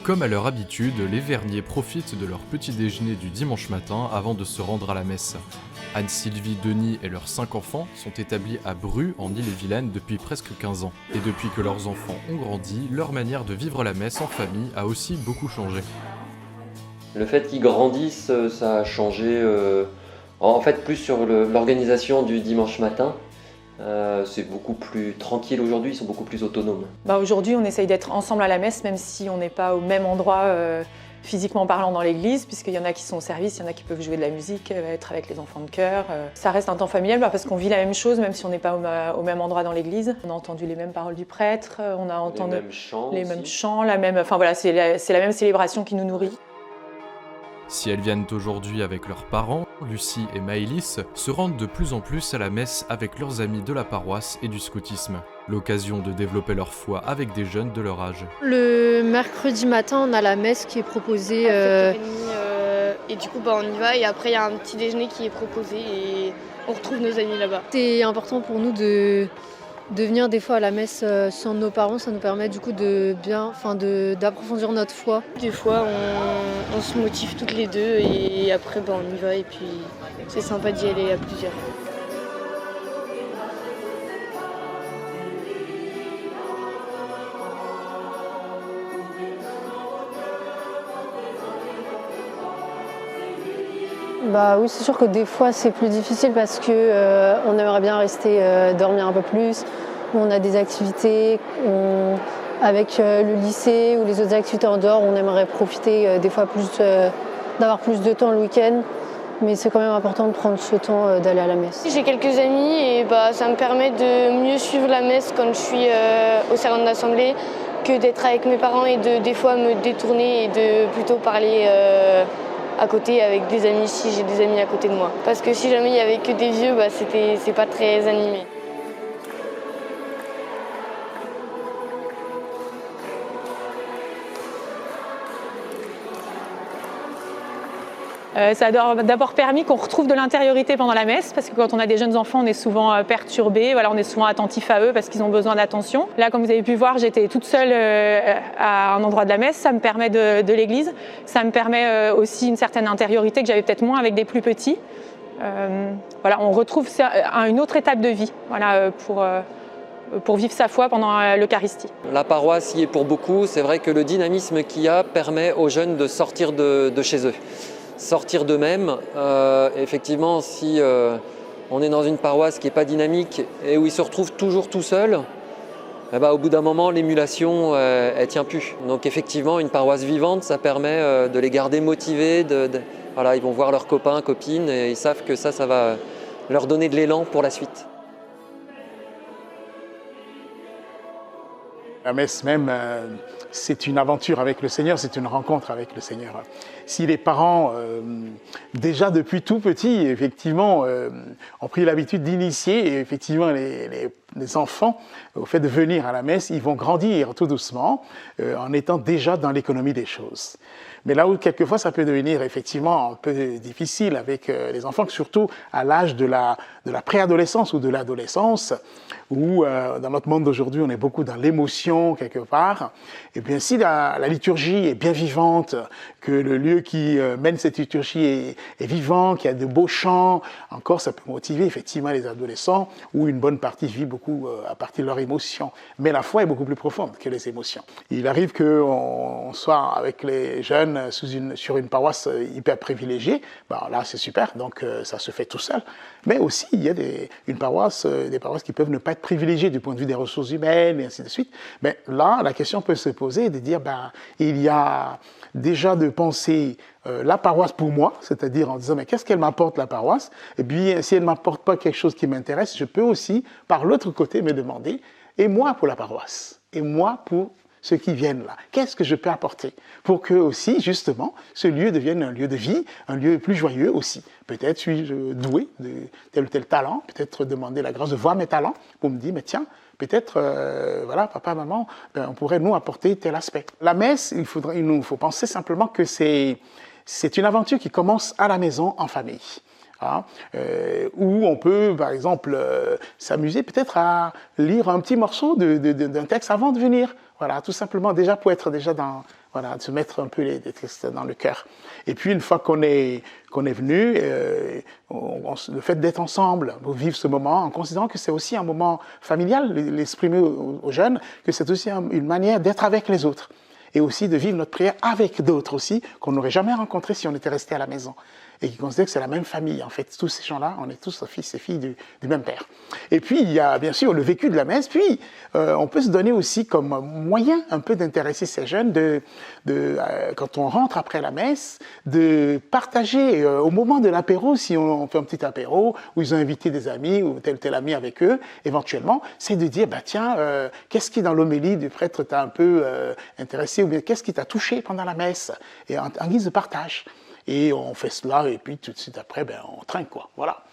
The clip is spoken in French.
Comme à leur habitude, les Vernier profitent de leur petit déjeuner du dimanche matin avant de se rendre à la messe. Anne-Sylvie, Denis et leurs 5 enfants sont établis à Bru, en Ille-et-Vilaine, depuis presque 15 ans. Et depuis que leurs enfants ont grandi, leur manière de vivre la messe en famille a aussi beaucoup changé. Le fait qu'ils grandissent, ça a changé en fait plus sur l'organisation du dimanche matin. C'est beaucoup plus tranquille aujourd'hui, ils sont beaucoup plus autonomes. Aujourd'hui, on essaye d'être ensemble à la messe, même si on n'est pas au même endroit physiquement parlant dans l'église, puisqu'il y en a qui sont au service, il y en a qui peuvent jouer de la musique, être avec les enfants de chœur. Ça reste un temps familial parce qu'on vit la même chose, même si on n'est pas au même endroit dans l'église. On a entendu les mêmes paroles du prêtre, on a entendu les mêmes chants, la même, enfin voilà, c'est la même célébration qui nous nourrit. Si elles viennent aujourd'hui avec leurs parents, Lucie et Maëlys se rendent de plus en plus à la messe avec leurs amis de la paroisse et du scoutisme. L'occasion de développer leur foi avec des jeunes de leur âge. Le mercredi matin, on a la messe qui est proposée. Et du coup, on y va. Et après, il y a un petit déjeuner qui est proposé et on retrouve nos amis là-bas. C'est important pour nous de venir des fois à la messe sans nos parents. Ça nous permet du coup d'approfondir notre foi. Des fois, on se motive toutes les deux et après, on y va. Et puis, c'est sympa d'y aller à plusieurs. Oui, c'est sûr que des fois c'est plus difficile parce que on aimerait bien rester dormir un peu plus. On a des activités avec le lycée ou les autres activités en dehors. On aimerait profiter des fois d'avoir plus de temps le week-end. Mais c'est quand même important de prendre ce temps d'aller à la messe. J'ai quelques amis et ça me permet de mieux suivre la messe quand je suis au serment d'assemblée que d'être avec mes parents et de des fois me détourner et de plutôt parler à côté avec des amis si j'ai des amis à côté de moi. Parce que si jamais il n'y avait que des vieux, c'est pas très animé. Ça a d'abord permis qu'on retrouve de l'intériorité pendant la messe, parce que quand on a des jeunes enfants, on est souvent perturbés, on est souvent attentif à eux parce qu'ils ont besoin d'attention. Là, comme vous avez pu voir, j'étais toute seule à un endroit de la messe, ça me permet de l'église, ça me permet aussi une certaine intériorité que j'avais peut-être moins avec des plus petits. On retrouve une autre étape de vie pour vivre sa foi pendant l'Eucharistie. La paroisse y est pour beaucoup, c'est vrai que le dynamisme qu'il y a permet aux jeunes de sortir de chez eux. Sortir d'eux-mêmes. Effectivement, si on est dans une paroisse qui n'est pas dynamique et où ils se retrouvent toujours tout seuls, au bout d'un moment, l'émulation, elle tient plus. Donc effectivement, une paroisse vivante, ça permet de les garder motivés. Ils vont voir leurs copains, copines et ils savent que ça va leur donner de l'élan pour la suite. La messe même, c'est une aventure avec le Seigneur, c'est une rencontre avec le Seigneur. Si les parents, déjà depuis tout petit, effectivement, ont pris l'habitude d'initier effectivement les enfants au fait de venir à la messe, ils vont grandir tout doucement en étant déjà dans l'économie des choses. Mais là où quelquefois ça peut devenir effectivement un peu difficile avec les enfants, surtout à l'âge de la préadolescence ou de l'adolescence, où dans notre monde d'aujourd'hui on est beaucoup dans l'émotion quelque part, et bien si la liturgie est bien vivante, que le lieu qui mène cette liturgie est vivant, qu'il y a de beaux chants, encore ça peut motiver effectivement les adolescents, où une bonne partie vit beaucoup à partir de leurs émotions. Mais la foi est beaucoup plus profonde que les émotions. Il arrive qu'on soit avec les jeunes sur une paroisse hyper privilégiée, là c'est super, donc ça se fait tout seul. Mais aussi il y a des paroisses qui peuvent ne pas être privilégiées du point de vue des ressources humaines et ainsi de suite. Mais là, la question peut se poser de dire, il y a déjà de penser la paroisse pour moi, c'est-à-dire en disant mais qu'est-ce qu'elle m'apporte la paroisse? Et puis si elle ne m'apporte pas quelque chose qui m'intéresse, je peux aussi par l'autre côté me demander et moi pour la paroisse, et moi pour ceux qui viennent là, qu'est-ce que je peux apporter pour que aussi justement ce lieu devienne un lieu de vie, un lieu plus joyeux aussi. Peut-être suis-je doué de tel ou tel talent, peut-être demander la grâce de voir mes talents pour me dire mais tiens, peut-être, papa, maman, on pourrait nous apporter tel aspect. La messe, il nous faut penser simplement que c'est une aventure qui commence à la maison, en famille. hein, où on peut, par exemple, s'amuser peut-être à lire un petit morceau d'un texte avant de venir. Voilà, tout simplement, déjà pour être déjà dans, voilà, de se mettre un peu les textes dans le cœur. Et puis, une fois qu'on est venu, le fait d'être ensemble, de vivre ce moment, en considérant que c'est aussi un moment familial, l'exprimer aux jeunes, que c'est aussi une manière d'être avec les autres. Et aussi de vivre notre prière avec d'autres aussi, qu'on n'aurait jamais rencontrés si on était resté à la maison. Et qui considèrent que c'est la même famille. En fait, tous ces gens-là, on est tous fils et filles du même père. Et puis, il y a bien sûr le vécu de la messe. Puis, on peut se donner aussi comme moyen un peu d'intéresser ces jeunes, quand on rentre après la messe, de partager au moment de l'apéro, si on fait un petit apéro, où ils ont invité des amis ou tel ami avec eux, éventuellement, c'est de dire, bah, tiens, qu'est-ce qui dans l'homélie du prêtre t'a un peu intéressé, ou bien qu'est-ce qui t'a touché pendant la messe, et en guise de partage. Et on fait cela, et puis tout de suite après, ben, on trinque, quoi. Voilà.